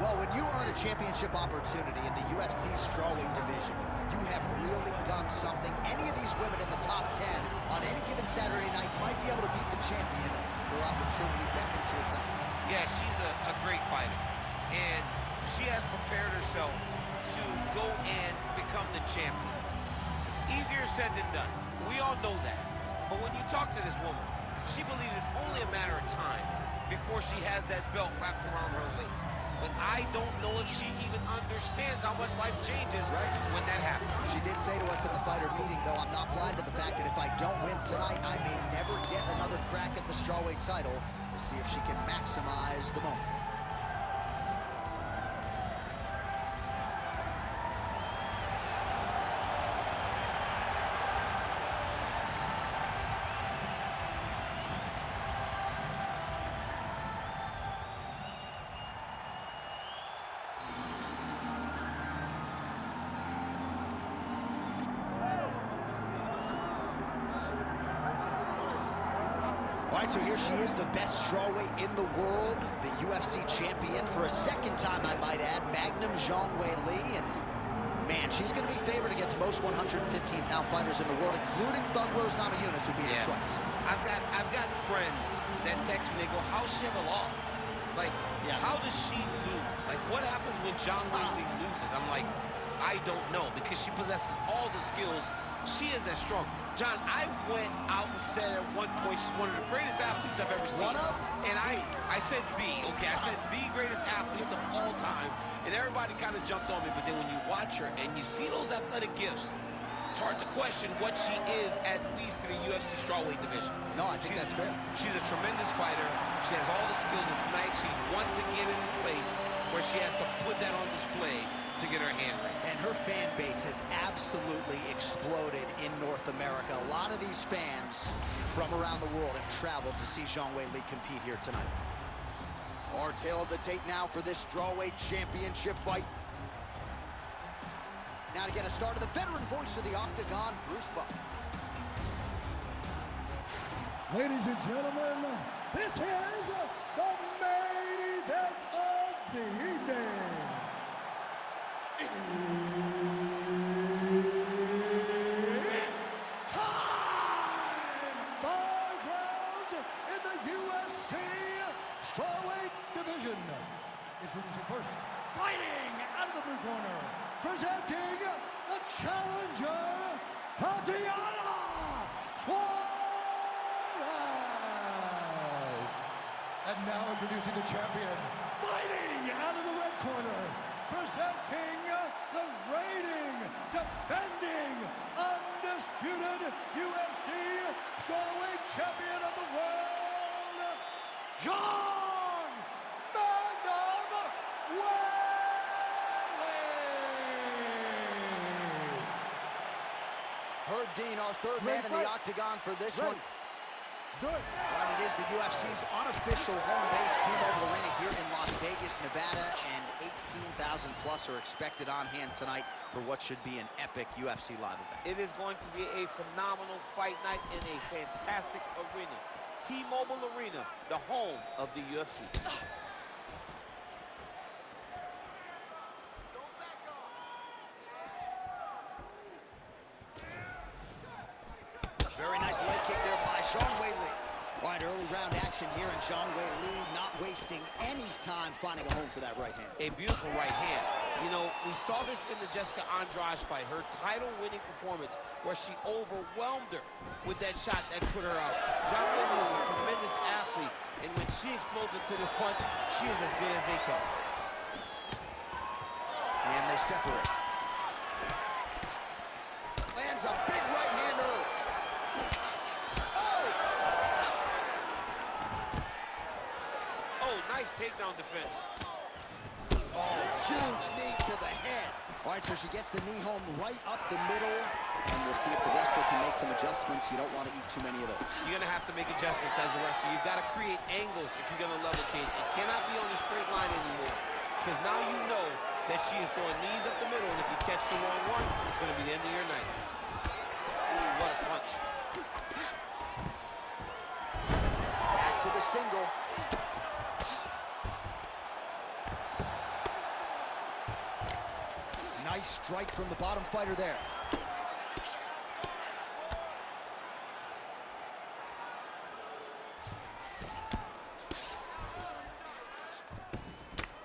Well, when you earn a championship opportunity in the UFC strawweight division, you have really done something. Any of these women in the top 10 on any given Saturday night might be able to beat the champion. Her opportunity beckons here tonight. Yeah, she's a great fighter. And she has prepared herself to go and become the champion. Easier said than done. We all know that. But when you talk to this woman, she believes it's only a matter of time before she has that belt wrapped around her waist. But I don't know if she even understands how much life changes when that happens. She did say to us at the fighter meeting, though, I'm not blind to the fact that if I don't win tonight, I may never get another crack at the strawweight title. We'll see if she can maximize the moment. All right, so here she is, the best strawweight in the world, the UFC champion for a second time, I might add, Magnum Weili. And man, she's going to be favored against most 115-pound fighters in the world, including Thug Rose Namajunas, who beat her twice. I've got friends that text me, they go, how's she ever lost? Like, how does she lose? Like, what happens when Weili loses? I'm like, I don't know, because she possesses all the skills. She is as strong. John, I went out and said at one point she's one of the greatest athletes I've ever seen. And I said I said the greatest athletes of all time. And everybody kind of jumped on me. But then when you watch her and you see those athletic gifts, it's hard to question what she is, at least in the UFC strawweight division. No, I think that's fair. She's a tremendous fighter. She has all the skills. And tonight she's once again in a place where she has to put that on display to get her hand raised. And her fan base has absolutely exploded in North America. A lot of these fans from around the world have traveled to see Weili compete here tonight. Our tale of the tape now for this strawweight championship fight. Now to get us started, the veteran voice of the Octagon, Bruce Buffer. Ladies and gentlemen, this is the main event of the evening. It's time! 5 rounds in the UFC strawweight division. Introducing first, fighting out of the blue corner, presenting the challenger, Tatiana Suarez. And now introducing the champion, fighting out of the red corner, presenting the reigning, defending, undisputed UFC strawweight champion of the world, John Magnum Weili. Herb Dean, our third man in the Octagon for this one. Good. Well, it is the UFC's unofficial home base. T-Mobile Arena here in Las Vegas, Nevada, and 18,000 plus are expected on hand tonight for what should be an epic UFC live event. It is going to be a phenomenal fight night in a fantastic arena. T-Mobile Arena, the home of the UFC. Very nice leg kick there by Weili. All right, early round action here, and Weili not wasting any time finding a home for that right hand. A beautiful right hand. You know, we saw this in the Jessica Andrade fight, her title-winning performance, where she overwhelmed her with that shot that put her out. Weili is a tremendous athlete, and when she explodes into this punch, she is as good as they come. And they separate. Lands a big right hand early. Nice takedown defense. Oh, huge knee to the head. All right, so she gets the knee home right up the middle, and we'll see if the wrestler can make some adjustments. You don't want to eat too many of those. You're going to have to make adjustments as a wrestler. You've got to create angles if you're going to level change. It cannot be on a straight line anymore, because now you know that she is throwing knees up the middle, and if you catch the wrong one, it's going to be the end of your night. Ooh, what a punch. Back to the single. Nice strike from the bottom fighter there.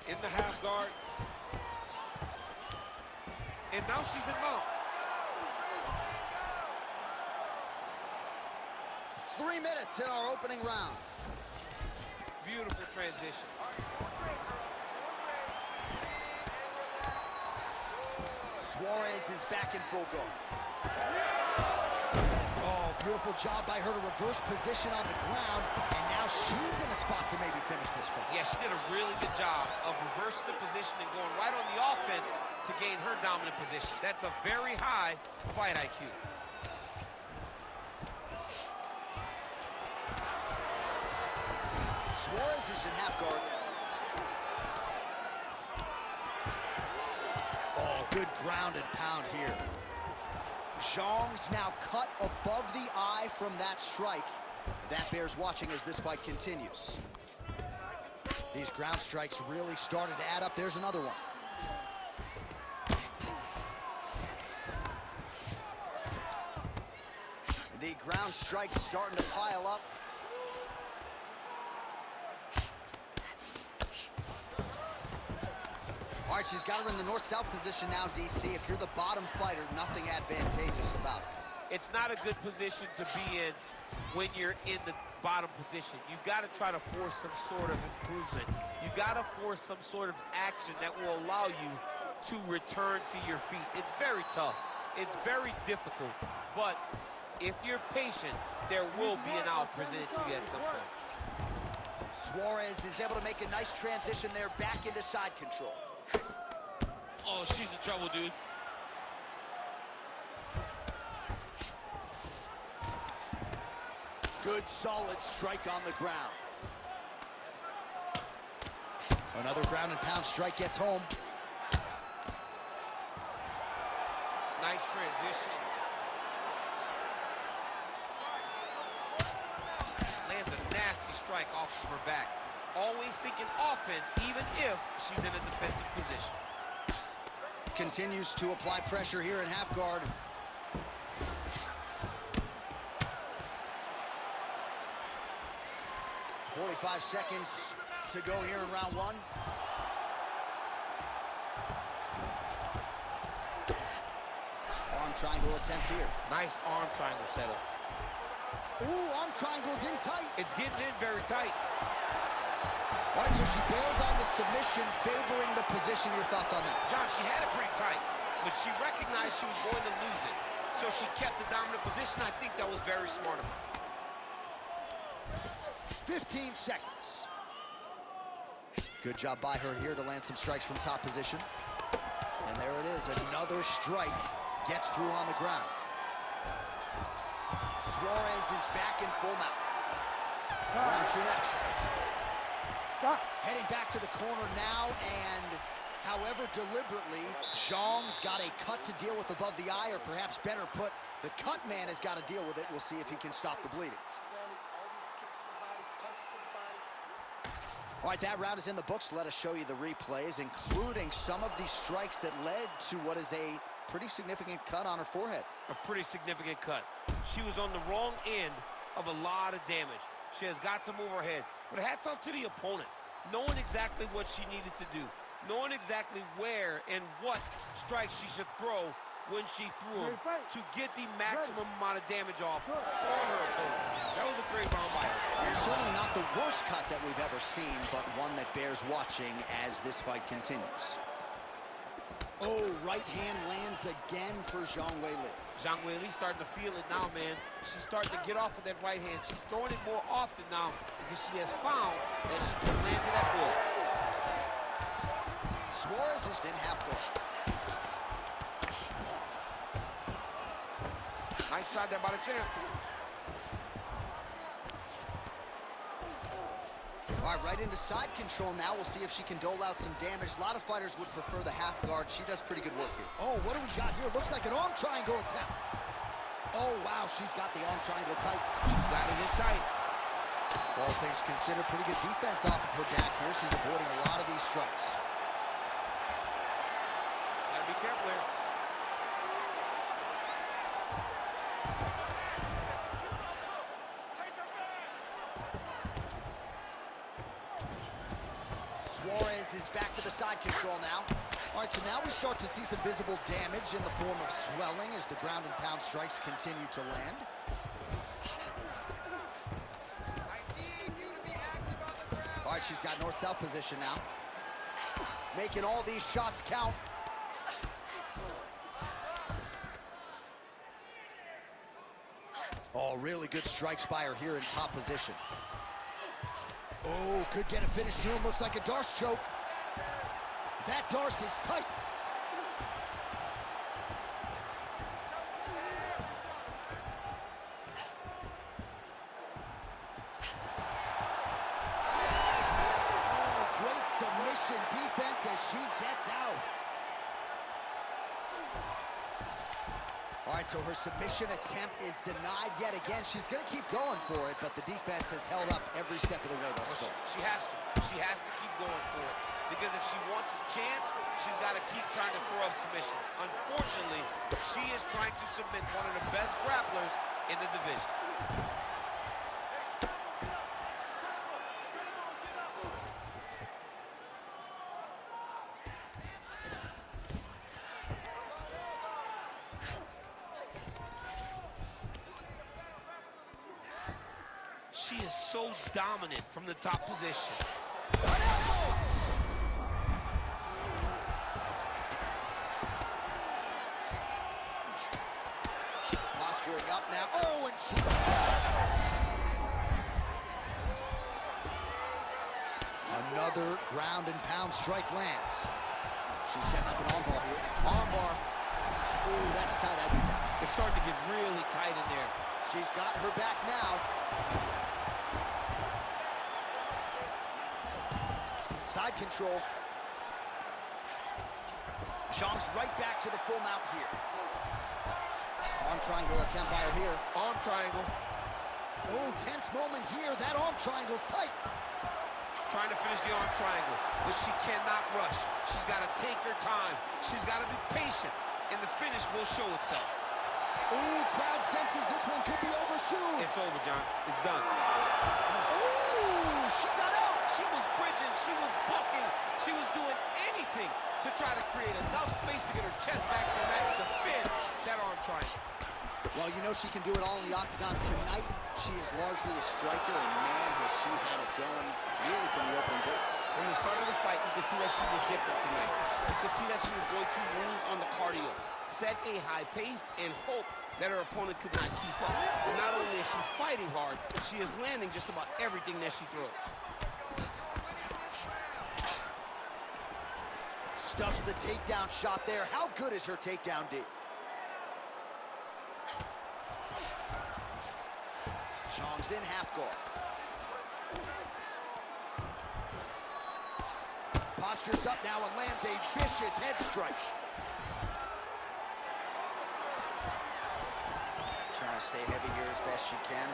In the half guard. And now she's in mount. 3 minutes in our opening round. Beautiful transition. Suarez is back in full go. Oh, beautiful job by her to reverse position on the ground, and now she's in a spot to maybe finish this fight. Yeah, she did a really good job of reversing the position and going right on the offense to gain her dominant position. That's a very high fight IQ. Suarez is in half guard. Oh, good ground and pound here. Zhang's now cut above the eye from that strike. That bears watching as this fight continues. These ground strikes really started to add up. There's another one. The ground strikes starting to pile up. All right, she's got her in the north-south position now, DC. If you're the bottom fighter, nothing advantageous about it. It's not a good position to be in when you're in the bottom position. You've got to try to force some sort of improvement. You've got to force some sort of action that will allow you to return to your feet. It's very tough. It's very difficult. But if you're patient, there will be an out presented to you at some point. Suarez is able to make a nice transition there back into side control. Oh, she's in trouble, dude. Good, solid strike on the ground. Another ground and pound strike gets home. Nice transition. Lands a nasty strike off of her back. Always thinking offense, even if she's in a defensive position. Continues to apply pressure here in half guard. .45 seconds to go here in round one. Arm triangle attempt here. Nice arm triangle setup. Ooh, arm triangle's in tight. It's getting in very tight. All right, so she bails on the submission, favoring the position. Your thoughts on that? John, she had it pretty tight, but she recognized she was going to lose it. So she kept the dominant position. I think that was very smart of her. 15 seconds. Good job by her here to land some strikes from top position. And there it is, another strike gets through on the ground. Suarez is back in full mount. Round two next. Stop. Heading back to the corner now, and however deliberately, Zhang's got a cut to deal with above the eye, or perhaps better put, the cut man has got to deal with it. We'll see if he can stop the bleeding. All right, that round is in the books. Let us show you the replays, including some of these strikes that led to what is a pretty significant cut on her forehead. A pretty significant cut. She was on the wrong end of a lot of damage. She has got to move her head. But hats off to the opponent, knowing exactly what she needed to do, knowing exactly where and what strikes she should throw when she threw them to get the maximum amount of damage off on her opponent. That was a great round by her. And certainly not the worst cut that we've ever seen, but one that bears watching as this fight continues. Oh, right hand lands again for Weili. Weili starting to feel it now, man. She's starting to get off of that right hand. She's throwing it more often now because she has found that she can land to that ball. Suarez is in half guard. Nice shot there by the champ. All right, right into side control now. We'll see if she can dole out some damage. A lot of fighters would prefer the half guard. She does pretty good work here. Oh, what do we got here? Looks like an arm triangle attempt. Oh, wow, she's got the arm triangle tight. She's got it in tight. All things considered, pretty good defense off of her back here. She's avoiding a lot of these strikes. Gotta be careful here. Suarez is back to the side control now. All right, so now we start to see some visible damage in the form of swelling as the ground and pound strikes continue to land. All right, she's got north-south position now. Making all these shots count. Oh, really good strikes by her here in top position. Oh, could get a finish soon. Looks like a Darce choke. That Darce is tight. Oh, great submission defense as she gets out. All right, so her submission attempt is denied yet again. She's going to keep going for it, but the defense has held up every step of the way thus far. She has to. She has to keep going for it. Because if she wants a chance, she's got to keep trying to throw up submissions. Unfortunately, she is trying to submit one of the best grapplers in the division. She is so dominant from the top position. Posturing up now. Oh, and she... Another ground and pound strike lands. She's setting up an armbar here. Armbar. Ooh, that's tight. I'd be tight. It's starting to get really tight in there. She's got her back now. Side control. Zhang's right back to the full mount here. Arm triangle attempt by her here. Arm triangle. Oh, tense moment here. That arm triangle's tight. Trying to finish the arm triangle, but she cannot rush. She's got to take her time. She's got to be patient, and the finish will show itself. Ooh, crowd senses this one could be over soon. It's over, John. It's done. Ooh, she got out. She was bridging. She was bucking. She was doing anything to try to create enough space to get her chest back to the mat to defend that arm triangle. Well, you know she can do it all in the octagon tonight. She is largely a striker, and man, has she had it going really from the opening bit. From the start of the fight, you could see that she was different tonight. You could see that she was going to lean on the cardio, set a high pace, and hope that her opponent could not keep up. But not only is she fighting hard, she is landing just about everything that she throws. Stuffs the takedown shot there. How good is her takedown D? Zhang's in half guard. Postures up now and lands a vicious head strike. Trying to stay heavy here as best she can.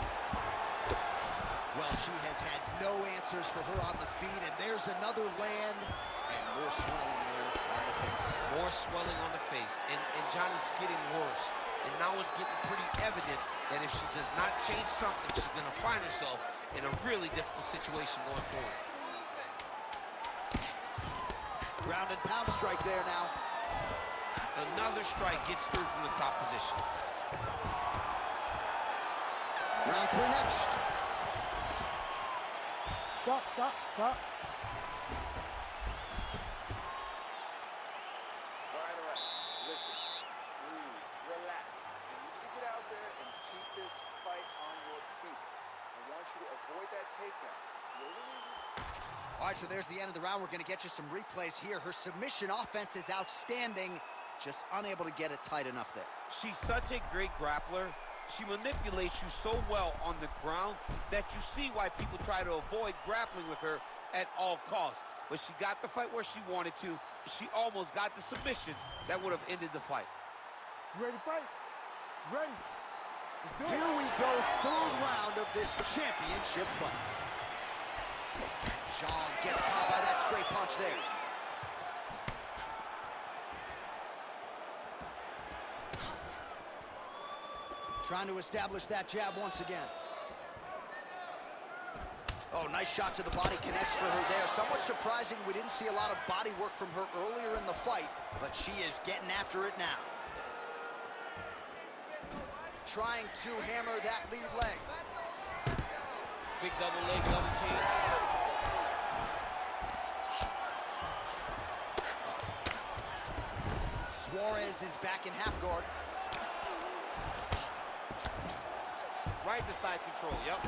Well, she has had no answers for her on the feet, and there's another land, and more swelling there on the face. More swelling on the face, and John, it's getting worse. And now it's getting pretty evident that if she does not change something, she's going to find herself in a really difficult situation going forward. Ground and pound strike there now. Another strike gets through from the top position. Round 3 next. Stop, stop, stop. All right. Listen, breathe, relax. I need you to get out there and keep this fight on your feet. I want you to avoid that takedown. The only reason... All right, so there's the end of the round. We're going to get you some replays here. Her submission offense is outstanding, just unable to get it tight enough there. She's such a great grappler. She manipulates you so well on the ground that you see why people try to avoid grappling with her at all costs. But she got the fight where she wanted to. She almost got the submission that would have ended the fight. You ready to fight? Ready. Let's do it. Here we go, third round of this championship fight. Zhang gets caught by that straight punch there. Trying to establish that jab once again. Oh, nice shot to the body, connects for her there. Somewhat surprising we didn't see a lot of body work from her earlier in the fight, but she is getting after it now. Trying to hammer that lead leg. Big double leg, double change. Suarez is back in half guard. Right to side control, yep.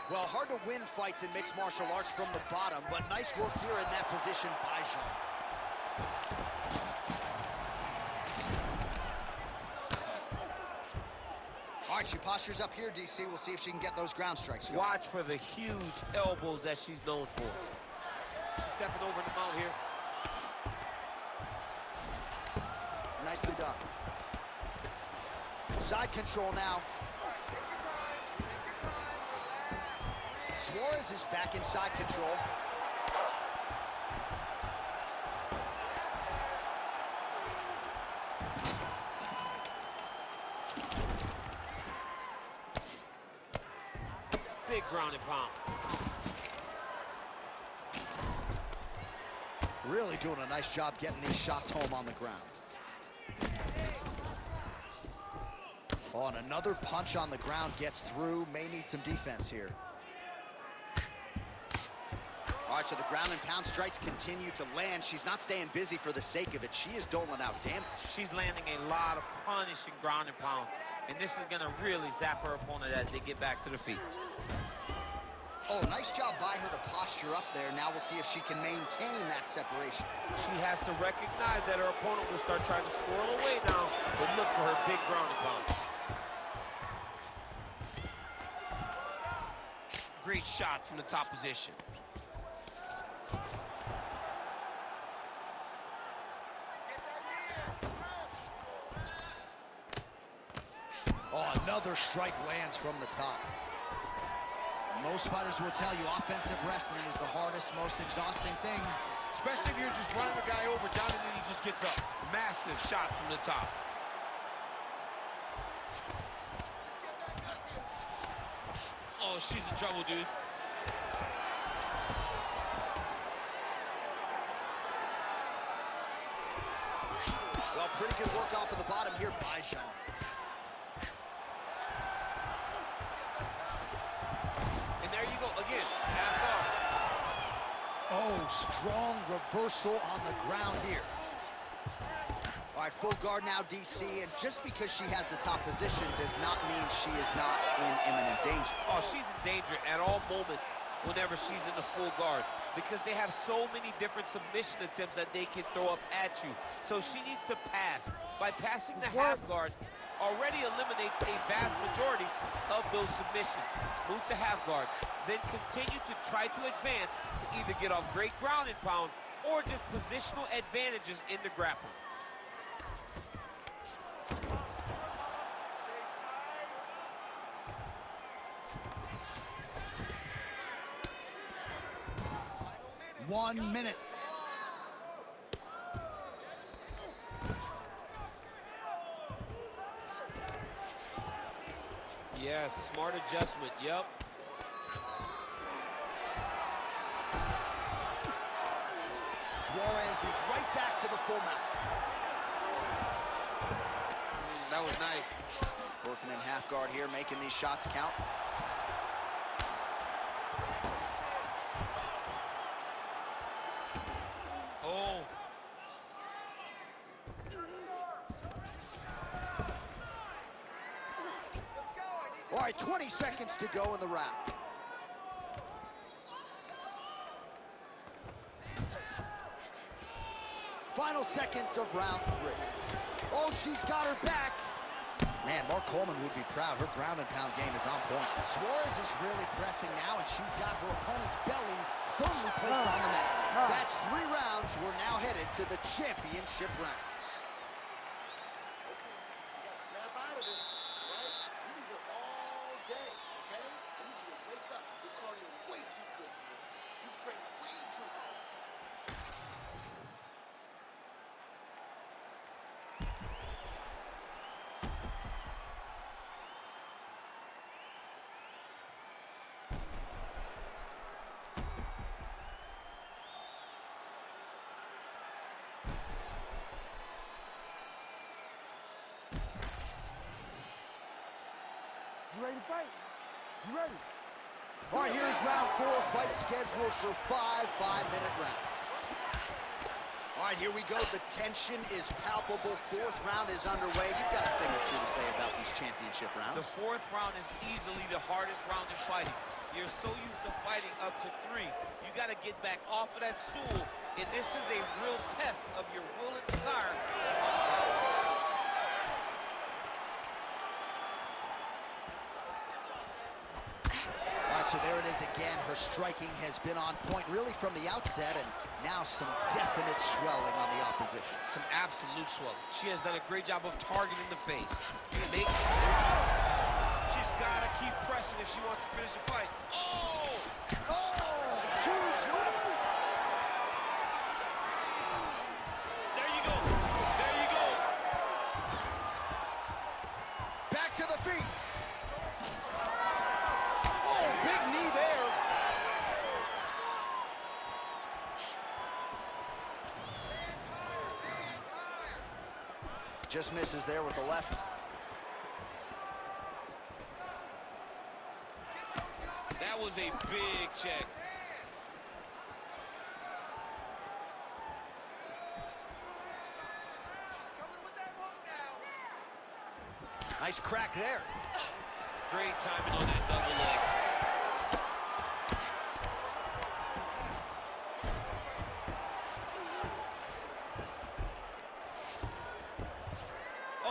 Well, hard to win fights in mixed martial arts from the bottom, but nice work here in that position by Zhang. All right, she postures up here, DC. We'll see if she can get those ground strikes going. Watch for the huge elbows that she's known for. She's stepping over the mount here. Nicely done. Side control now. Suarez is back in side control. Big ground and pound. Really doing a nice job getting these shots home on the ground. Oh, and another punch on the ground gets through. May need some defense here. All right, so the ground and pound strikes continue to land. She's not staying busy for the sake of it. She is doling out damage. She's landing a lot of punishing ground and pound, and this is gonna really zap her opponent as they get back to the feet. Oh, nice job by her to posture up there. Now we'll see if she can maintain that separation. She has to recognize that her opponent will start trying to squirrel away now, but look for her big ground and pound. Great shot from the top position. Oh, another strike lands from the top. Most fighters will tell you offensive wrestling is the hardest, most exhausting thing. Especially if you're just running the guy over, John, and then he just gets up. Massive shot from the top. Oh, she's in trouble, dude. Well, pretty good work off of the bottom here by Zhang. And there you go, again, half guard. Oh, strong reversal on the ground here. All right, full guard now, DC, and just because she has the top position does not mean she is not in imminent danger. Oh, she's in danger at all moments whenever she's in the full guard because they have so many different submission attempts that they can throw up at you. So she needs to pass. By passing the half guard, already eliminates a vast majority of those submissions. Move to half guard, then continue to try to advance to either get off great ground and pound or just positional advantages in the grappling. One minute. Yes, smart adjustment, yep. Suarez is right back to the full mount. That was nice. Working in half guard here, making these shots count. Oh. All right, 20 seconds to go in the round. Final seconds of round 3. Oh, she's got her back. Man, Mark Coleman would be proud. Her ground and pound game is on point. Suarez is really pressing now, and she's got her opponent's belly firmly placed on the mat. That's 3 rounds. We're now headed to the championship rounds. Okay, you got to snap out of this, right? You can work all day, okay? I need you to wake up. Your cardio is way too good for you. You ready to fight? You ready? All right, here's round 4. Fight scheduled for 5 5-minute rounds. All right, here we go. The tension is palpable. 4th round is underway. You've got a thing or two to say about these championship rounds. The 4th round is easily the hardest round in fighting. You're so used to fighting up to 3. You got to get back off of that stool, and this is a real test of your will and desire. So there it is again. Her striking has been on point really from the outset, and now some definite swelling on the opposition. Some absolute swelling. She has done a great job of targeting the face. She's got to keep pressing if she wants to finish the fight. Oh! Oh! Huge left! There you go. There you go. Back to the feet. Big knee there. Just misses there with the left. That was a big check. She's coming with that hook now. Nice crack there. Great timing on that double leg.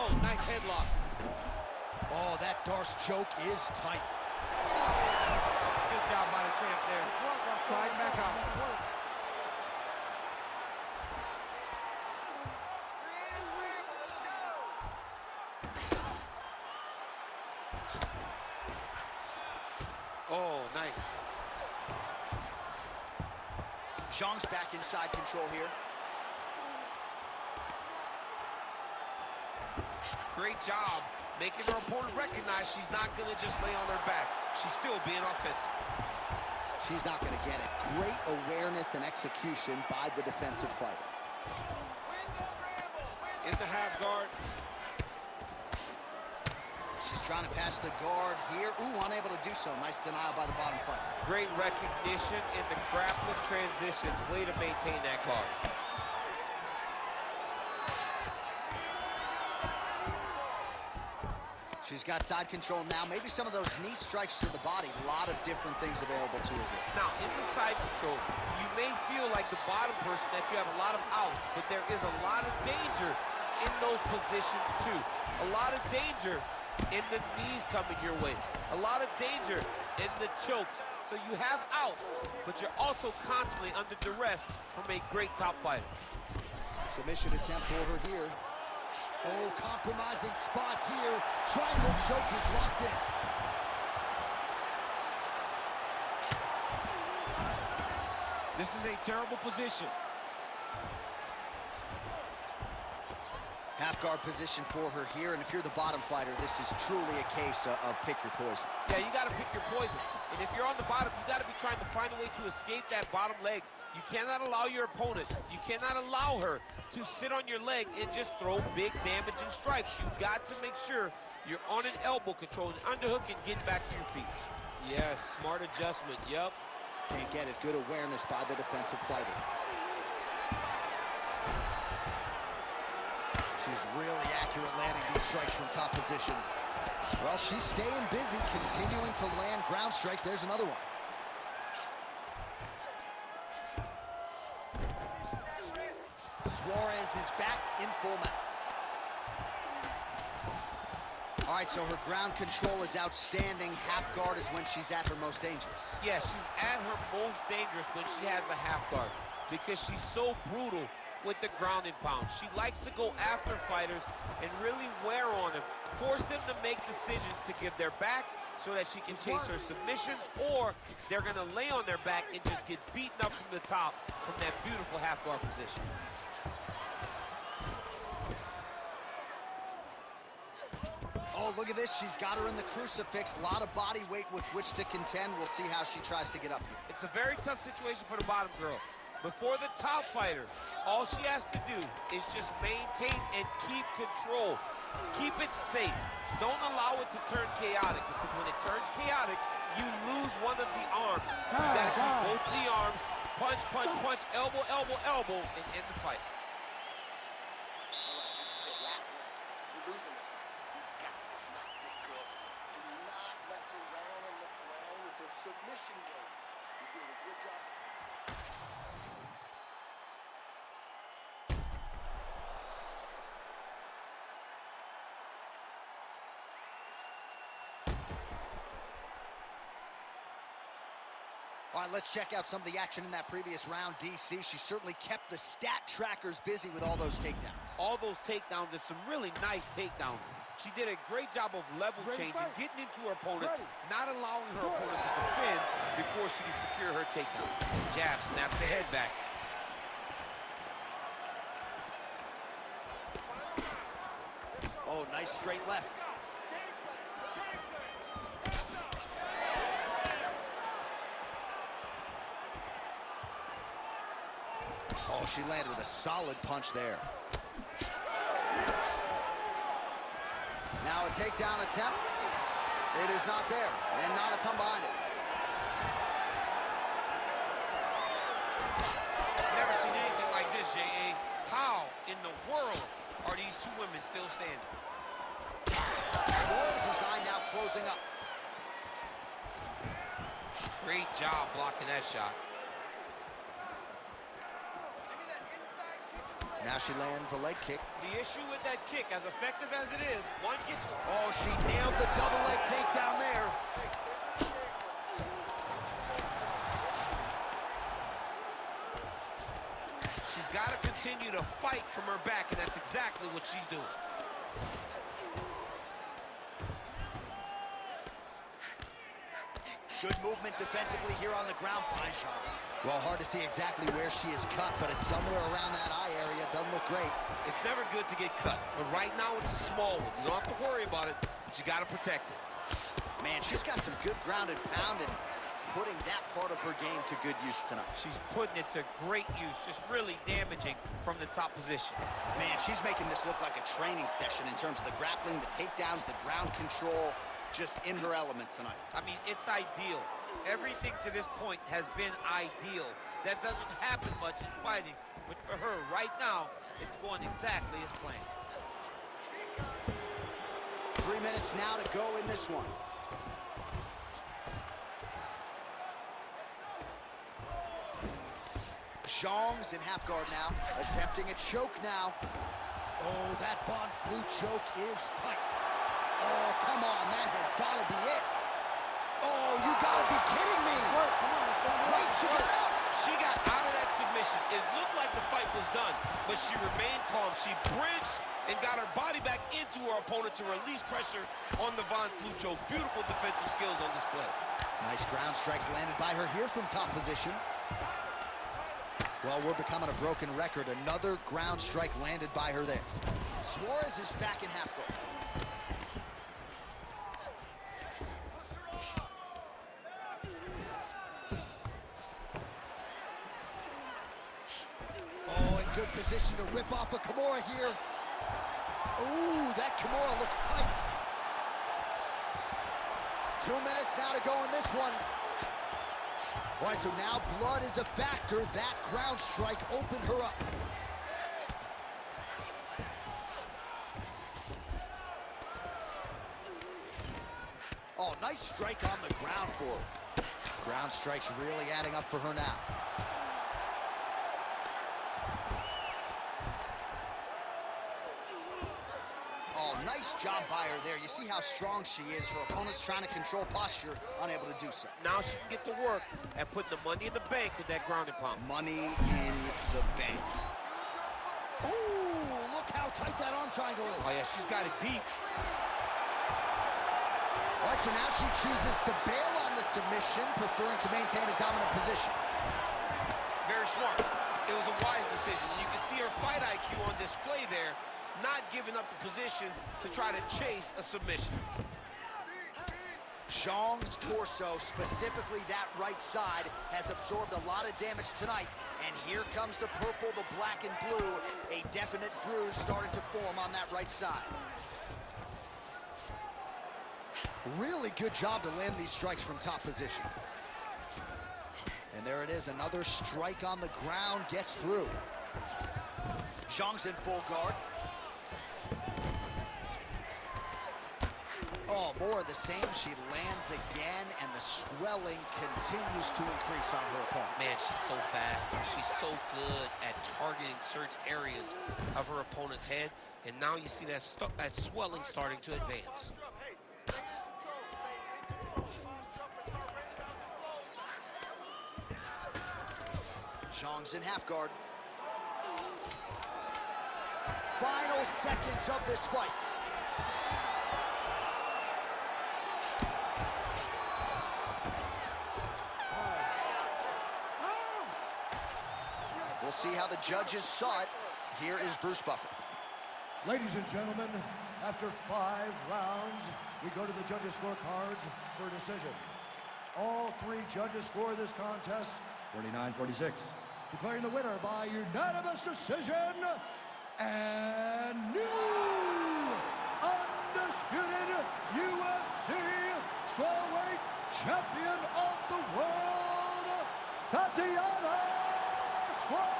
Oh, nice headlock. Oh, that Darce choke is tight. Good job by the champ there. Slide back out. Create a scramble. Let's go. Oh, nice. Zhang's back inside control here. Great job making her opponent recognize she's not going to just lay on her back. She's still being offensive. She's not going to get it. Great awareness and execution by the defensive fighter. Win the scramble. In the half guard. She's trying to pass the guard here. Ooh, unable to do so. Nice denial by the bottom fighter. Great recognition in the grappling transitions. Way to maintain that guard. She's got side control now. Maybe some of those knee strikes to the body. A lot of different things available to her here. Now, in the side control, you may feel like the bottom person that you have a lot of outs, but there is a lot of danger in those positions too. A lot of danger in the knees coming your way. A lot of danger in the chokes. So you have outs, but you're also constantly under duress from a great top fighter. Submission attempt for her here. Oh, compromising spot here. Triangle choke is locked in. This is a terrible position. Half guard position for her here, and if you're the bottom fighter, this is truly a case of pick your poison. Yeah, you got to pick your poison. And if you're on the bottom, you got to be trying to find a way to escape that bottom leg. You cannot allow your opponent, you cannot allow her to sit on your leg and just throw big damaging strikes. You've got to make sure you're on an elbow control, an underhook, and getting back to your feet. Yes, smart adjustment, yep. Can't get it. Good awareness by the defensive fighter. She's really accurate landing these strikes from top position. Well, she's staying busy, continuing to land ground strikes. There's another one. Suarez is back in full mount. All right, so her ground control is outstanding. Half guard is when she's at her most dangerous. Yeah, she's at her most dangerous when she has a half guard because she's so brutal with the ground and pound. She likes to go after fighters and really wear on them, force them to make decisions to give their backs so that she can chase her submissions, or they're gonna lay on their back and just get beaten up from the top from that beautiful half guard position. Oh, look at this. She's got her in the crucifix. A lot of body weight with which to contend. We'll see how she tries to get up here. It's a very tough situation for the bottom girl. Before the top fighter, all she has to do is just maintain and keep control. Keep it safe. Don't allow it to turn chaotic, because when it turns chaotic, you lose one of the arms. You gotta keep both of the arms, punch, punch, punch, elbow, elbow, elbow, and end the fight. All right, this is it, last round. You're losing this fight. You got to knock this girl through. Do not mess around on the ground with your submission game. You're doing a good job. All right, let's check out some of the action in that previous round. DC, she certainly kept the stat trackers busy with all those takedowns. All those takedowns, and some really nice takedowns. She did a great job of level changing, getting into her opponent, not allowing her opponent to defend before she can secure her takedown. Jab snaps the head back. Oh, nice straight left. Oh, she landed with a solid punch there. Now a takedown attempt. It is not there, and not a ton behind it. Never seen anything like this, J.A. How in the world are these two women still standing? Suarez's eye now closing up. Great job blocking that shot. Now she lands a leg kick. The issue with that kick, as effective as it is, one gets... Oh, she nailed the double leg takedown there. She's got to continue to fight from her back, and that's exactly what she's doing. Good movement defensively here on the ground. Nice shot. Well, hard to see exactly where she is cut, but it's somewhere around that eye area. Doesn't look great. It's never good to get cut, but right now it's a small one. You don't have to worry about it, but you got to protect it. Man, she's got some good ground and pound and putting that part of her game to good use tonight. She's putting it to great use, just really damaging from the top position. Man, she's making this look like a training session in terms of the grappling, the takedowns, the ground control, just in her element tonight. I mean, it's ideal. Everything to this point has been ideal. That doesn't happen much in fighting, but for her right now, it's going exactly as planned. 3 minutes now to go in this one. Zhang's in half guard now, attempting a choke now. Oh, that Von Flue choke is tight. Oh, come on, that has got to be it. Oh, you gotta be kidding me. Wait, she got out. She got out of that submission. It looked like the fight was done, but she remained calm. She bridged and got her body back into her opponent to release pressure on the Von Flue choke. Beautiful defensive skills on display. Nice ground strikes landed by her here from top position. Well, we're becoming a broken record. Another ground strike landed by her there. Suarez is back in half guard. Oh, in good position to rip off a Kimura here. Ooh, that Kimura looks tight. 2 minutes now to go in this one. All right, so now blood is a factor. That ground strike opened her up. Oh, nice strike on the ground for her. Ground strikes really adding up for her now. Oh, nice job by her there. You see how strong she is. Her opponent's trying to control posture, unable to do so. Now she can get to work and put the money in the bank with that ground and pound. Money in the bank. Ooh, look how tight that arm triangle is. Oh, yeah, she's got it deep. All right, so now she chooses to bail on the submission, preferring to maintain a dominant position. Very smart. It was a wise decision. You can see her fight IQ on display there, not giving up the position to try to chase a submission. Zhang's torso, specifically that right side, has absorbed a lot of damage tonight. And here comes the purple, the black, and blue. A definite bruise starting to form on that right side. Really good job to land these strikes from top position. And there it is, another strike on the ground, gets through. Zhang's in full guard. Oh, more of the same. She lands again, and the swelling continues to increase on her opponent. Man, she's so fast. She's so good at targeting certain areas of her opponent's head. And now you see that swelling starting to advance. Zhang's in half guard. Final seconds of this fight. We'll see how the judges saw it. Here is Bruce Buffer. Ladies and gentlemen, after 5 rounds, we go to the judges' scorecards for a decision. All 3 judges score this contest 49-46. Declaring the winner by unanimous decision, and new undisputed UFC strawweight champion of the world, Tatiana Suarez.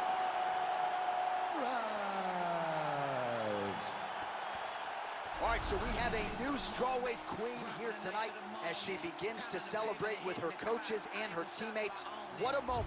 All right, so we have a new strawweight queen here tonight as she begins to celebrate with her coaches and her teammates. What a moment.